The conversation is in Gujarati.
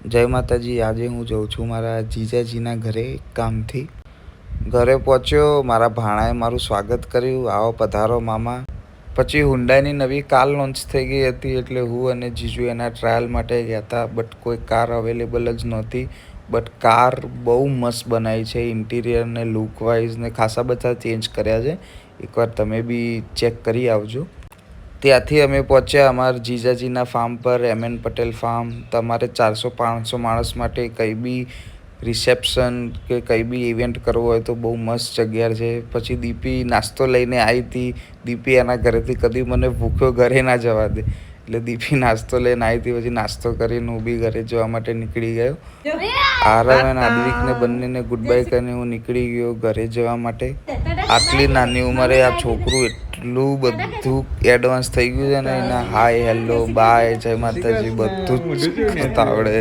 જય માતાજી. આજે હું જઉં છું મારા જીજાજીના ઘરે કામથી. ઘરે પહોંચ્યો, મારા ભાણાએ મારું સ્વાગત કર્યું, આવો પધારો મામા. પછી હુન્ડાઈની નવી કાર લોન્ચ થઈ ગઈ હતી એટલે હું અને જીજુ એના ટ્રાયલ માટે ગયા હતા. બટ કોઈ કાર અવેલેબલ જ નહોતી. બટ કાર બહુ મસ્ત બનાવી છે, ઇન્ટિરિયર ને લુક વાઇઝ ને ખાસા બધા ચેન્જ કર્યા છે. એકવાર તમે બી ચેક કરી આવજો. ત્યાંથી અમે પહોંચ્યા અમારા જીજાજીના ફાર્મ પર, એમએન પટેલ ફાર્મ. તમારે 400-500 માણસ માટે કંઈ બી રિસેપ્શન કે કંઈ બી ઇવેન્ટ કરવો હોય તો બહુ મસ્ત જગ્યા છે. પછી દીપી નાસ્તો લઈને આવી હતી. દીપી એના ઘરેથી કદી મને ભૂખ્યો ઘરે ના જવા દે, એટલે દીપી નાસ્તો લઈને આવી હતી. પછી નાસ્તો કરીને હું બી ઘરે જવા માટે નીકળી ગયો. આરવ અને આદિકને બંનેને ગુડ બાય કરીને હું નીકળી ગયો ઘરે જવા માટે. આટલી નાની ઉંમરે આ છોકરું એટલું બધું એડવાન્સ થઈ ગયું છે ને, એના હાય, હેલો, બાય, જય માતાજી બધું જ આવડે.